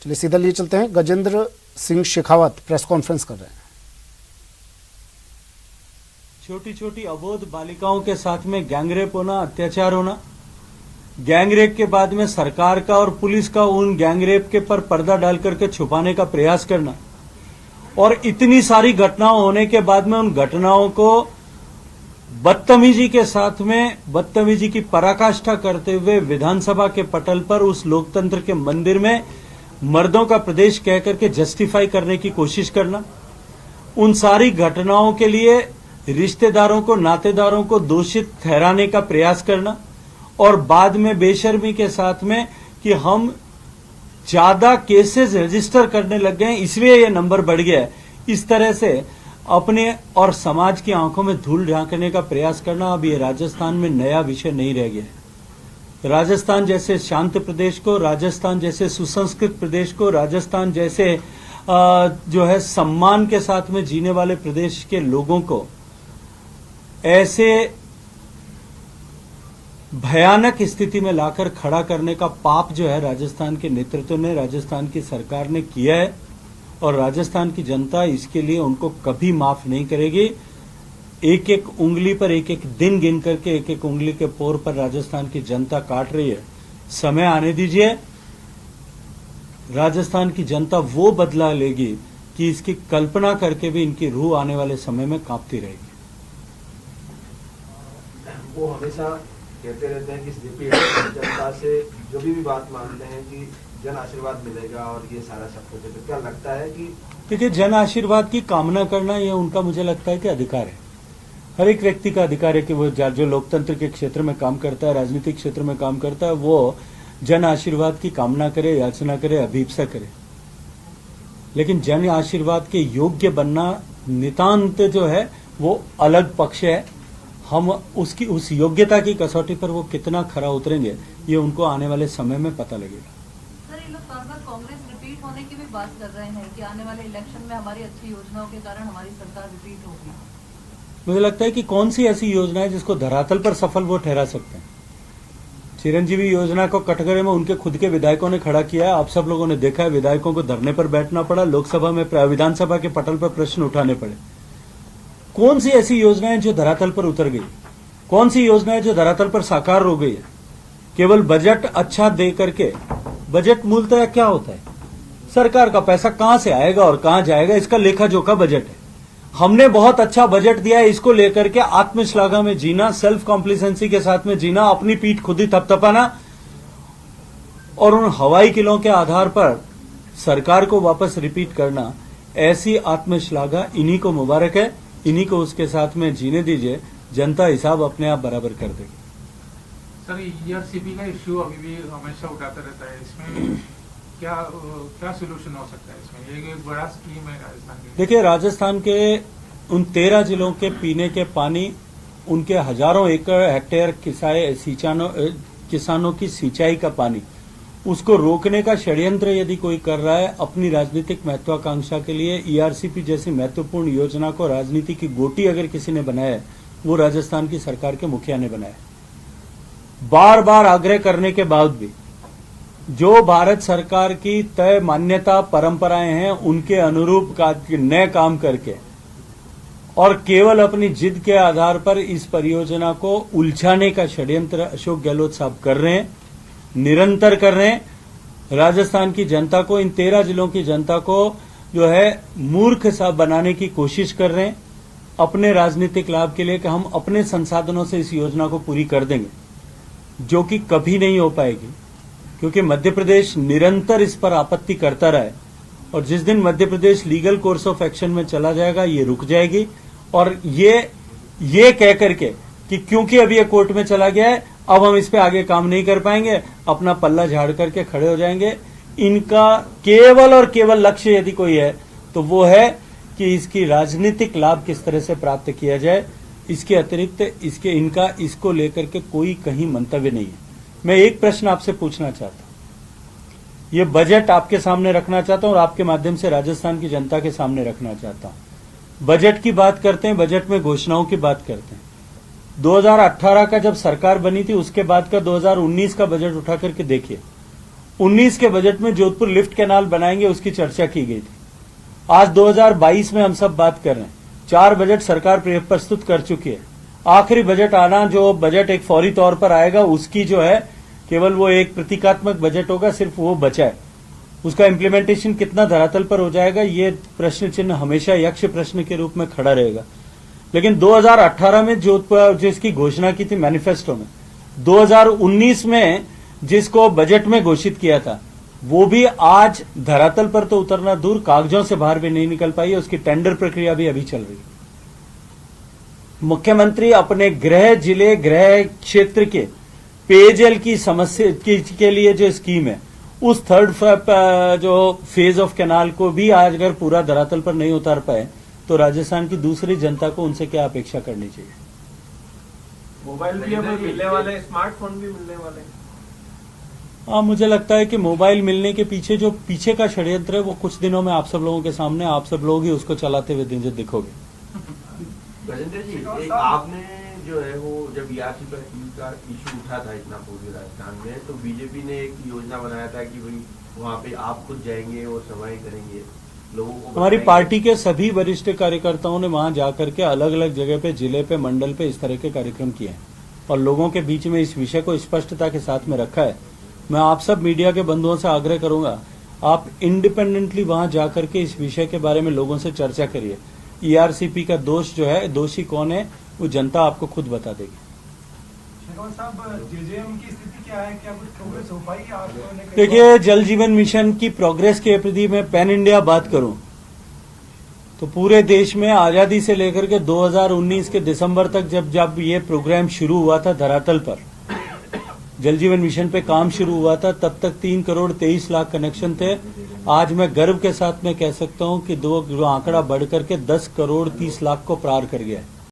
चलिए सीधा लिए चलते हैं। गजेंद्र सिंह शेखावत प्रेस कॉन्फ्रेंस कर रहे हैं। छोटी छोटी अबोध बालिकाओं के साथ में गैंगरेप होना, अत्याचार होना, गैंगरेप के बाद में सरकार का और पुलिस का उन गैंगरेप के पर पर्दा डाल करके छुपाने का प्रयास करना, और इतनी सारी घटनाओं होने के बाद में उन घटनाओं को बदतमीजी के साथ में बदतमीजी की पराकाष्ठा करते हुए विधानसभा के पटल पर उस लोकतंत्र के मंदिर में मर्दों का प्रदेश कह करके जस्टिफाई करने की कोशिश करना, उन सारी घटनाओं के लिए रिश्तेदारों को, नातेदारों को दोषित ठहराने का प्रयास करना, और बाद में बेशर्मी के साथ में कि हम ज्यादा केसेस रजिस्टर करने लग गए इसलिए ये नंबर बढ़ गया है, इस तरह से अपने और समाज की आंखों में धूल झांकने का प्रयास करना अब ये राजस्थान में नया विषय नहीं रह गया है। राजस्थान जैसे शांत प्रदेश को, राजस्थान जैसे सुसंस्कृत प्रदेश को, राजस्थान जैसे जो है सम्मान के साथ में जीने वाले प्रदेश के लोगों को ऐसे भयानक स्थिति में लाकर खड़ा करने का पाप जो है राजस्थान के नेतृत्व ने, राजस्थान की सरकार ने किया है, और राजस्थान की जनता इसके लिए उनको कभी माफ नहीं करेगी। एक एक उंगली पर एक एक दिन गिन करके एक एक उंगली के पोर पर राजस्थान की जनता काट रही है। समय आने दीजिए, राजस्थान की जनता वो बदला लेगी कि इसकी कल्पना करके भी इनकी रूह आने वाले समय में कांपती रहेगी। वो हमेशा कहते रहते हैं कि रिपीट जनता से जो भी बात मानते हैं कि जन आशीर्वाद मिलेगा और ये सारा सब कुछ है, तो क्या लगता है कि देखिए, जन आशीर्वाद की कामना करना ये उनका मुझे लगता है कि अधिकार है। हर एक व्यक्ति का अधिकार है कि वो जो लोकतंत्र के क्षेत्र में काम करता है, राजनीतिक क्षेत्र में काम करता है, वो जन आशीर्वाद की कामना करे, याचना करे, अभीप्सा करे। लेकिन जन आशीर्वाद के योग्य बनना नितांत जो है वो अलग पक्ष है। हम उसकी उस योग्यता की कसौटी पर वो कितना खरा उतरेंगे ये उनको आने वाले समय में पता लगेगा। सर, ये लोग बार बार कांग्रेस रिपीट होने की भी बात कर रहे हैं कि आने वाले इलेक्शन में हमारी अच्छी योजनाओं के कारण हमारी सरकार रिपीट होगी। मुझे लगता है कि कौन सी ऐसी योजना है जिसको धरातल पर सफल वो ठहरा सकते हैं। चिरंजीवी योजना को कटघरे में उनके खुद के विधायकों ने खड़ा किया है। आप सब लोगों ने देखा है, विधायकों को धरने पर बैठना पड़ा, लोकसभा में विधानसभा के पटल पर प्रश्न उठाने पड़े। कौन सी ऐसी योजनाएं जो धरातल पर उतर गई? कौन सी योजना है जो धरातल पर साकार हो गई है? केवल बजट अच्छा दे करके, बजट मूलतः क्या होता है? सरकार का पैसा कहां से आएगा और कहां जाएगा, इसका लेखा जोखा बजट है। हमने बहुत अच्छा बजट दिया है, इसको लेकर के आत्मश्लाघा में जीना, सेल्फ कॉम्प्लिसेंसी के साथ में जीना, अपनी पीठ खुद ही थपथपाना, और उन हवाई किलों के आधार पर सरकार को वापस रिपीट करना, ऐसी आत्मश्लाघा इन्हीं को मुबारक है। इन्हीं को उसके साथ में जीने दीजिए, जनता हिसाब अपने आप बराबर कर देगी। सर, ईआरसीपी का इश्यू अभी भी हमेशा उठाता रहता है, इसमें क्या सोल्यूशन हो सकता है? इसमें एक बड़ा स्कीम है राजस्थान की। देखिए, राजस्थान के उन 13 जिलों के पीने के पानी, उनके हजारों एकड़ हेक्टेयर किसानों की सिंचाई का पानी, उसको रोकने का षड्यंत्र यदि कोई कर रहा है अपनी राजनीतिक महत्वाकांक्षा के लिए, ईआरसीपी जैसी महत्वपूर्ण योजना को राजनीति की गोटी अगर किसी ने बनाया है, वो राजस्थान की सरकार के मुखिया ने बनाया है। बार बार आग्रह करने के बाद भी जो भारत सरकार की तय मान्यता परंपराएं हैं उनके अनुरूप नए काम करके और केवल अपनी जिद के आधार पर इस परियोजना को उलझाने का षड्यंत्र अशोक गहलोत साहब कर रहे हैं, निरंतर कर रहे हैं। राजस्थान की जनता को, इन 13 जिलों की जनता को जो है मूर्ख सा बनाने की कोशिश कर रहे हैं अपने राजनीतिक लाभ के लिए, कि हम अपने संसाधनों से इस योजना को पूरी कर देंगे, जो कि कभी नहीं हो पाएगी, क्योंकि मध्य प्रदेश निरंतर इस पर आपत्ति करता रहा है। और जिस दिन Madhya Pradesh legal course of action में चला जाएगा, ये रुक जाएगी, और ये कह करके कि क्योंकि अभी ये कोर्ट में चला गया है, अब हम इस पे आगे काम नहीं कर पाएंगे, अपना पल्ला झाड़ करके खड़े हो जाएंगे। इनका केवल और केवल लक्ष्य यदि कोई है तो वो है कि इसकी राजनीतिक लाभ किस तरह से प्राप्त किया जाए। इसके अतिरिक्त इनका इसको लेकर के कोई कहीं मंतव्य नहीं है। मैं एक प्रश्न आपसे पूछना चाहता हूं, ये बजट आपके सामने रखना चाहता हूं और आपके माध्यम से राजस्थान की जनता के सामने रखना चाहता हूं। बजट की बात करते हैं, बजट में घोषणाओं की बात करते हैं। 2018 का जब सरकार बनी थी, उसके बाद का 2019 का बजट उठा करके देखिए, 19 के बजट में जोधपुर लिफ्ट कैनाल बनाएंगे, उसकी चर्चा की गई थी। आज 2022 में हम सब बात कर रहे हैं। 4 बजट सरकार प्रस्तुत कर चुकी है। आखिरी बजट आना, जो बजट एक फौरी तौर पर आएगा, उसकी जो है केवल वो एक प्रतीकात्मक बजट होगा, सिर्फ वो बचा है। उसका इम्प्लीमेंटेशन कितना धरातल पर हो जाएगा, ये प्रश्न चिन्ह हमेशा यक्ष प्रश्न के रूप में खड़ा रहेगा। लेकिन 2018 में जिसकी घोषणा की थी मैनिफेस्टो में, 2019 में जिसको बजट में घोषित किया था, वो भी आज धरातल पर तो उतरना दूर, कागजों से बाहर भी नहीं निकल पाई है। उसकी टेंडर प्रक्रिया भी अभी चल रही है। मुख्यमंत्री अपने गृह जिले, गृह क्षेत्र के पेयजल की समस्या के लिए जो स्कीम है, उस थर्ड जो फेज ऑफ कैनाल को भी आज अगर पूरा धरातल पर नहीं उतार पाए, तो राजस्थान की दूसरी जनता को उनसे क्या अपेक्षा करनी चाहिए। मोबाइल भी अब मिलने वाले, स्मार्टफोन भी मिलने वाले। हाँ, मुझे लगता है कि मोबाइल मिलने के पीछे जो पीछे का षड्यंत्र है, वो कुछ दिनों में आप सब लोगों के सामने, आप सब लोग ही उसको चलाते हुए दिखोगे। गजेंद्र जी, एक आपने जो है वो जब ईआरसी का इशू उठा था इतना पूरे राजस्थान में, तो बीजेपी ने एक योजना बनाया था कि भाई वहाँ पे आप खुद जाएंगे और सभाएं करेंगे, लोगों को हमारी पार्टी के सभी वरिष्ठ कार्यकर्ताओं ने वहां जाकर के अलग अलग जगह पे, जिले पे, मंडल पे इस तरह के कार्यक्रम किए हैं और लोगों के बीच में इस विषय को स्पष्टता के साथ में रखा है। मैं आप सब मीडिया के बंधुओं से आग्रह करूंगा, आप इंडिपेंडेंटली वहां जाकर के इस विषय के बारे में लोगों से चर्चा करिए। ईआरसीपी का दोष जो है, दोषी कौन है, वो जनता आपको खुद बता देगी। शेखावत साहब, जेजेएम की स्थिति क्या है? क्या कुछ प्रोग्रेस हो पाई? आपने देखिए, जल जीवन मिशन की प्रोग्रेस के प्रति मैं पैन इंडिया बात करूं तो पूरे देश में आजादी से लेकर के 2019 के दिसंबर तक जब ये प्रोग्राम शुरू हुआ था, धरातल पर जल जीवन मिशन पे काम शुरू हुआ था, तब तक 3 करोड़ 23 लाख कनेक्शन थे। आज मैं गर्व के साथ में कह सकता हूं कि जो आंकड़ा बढ़ करके 10 करोड़ 30 लाख को पार कर गया है।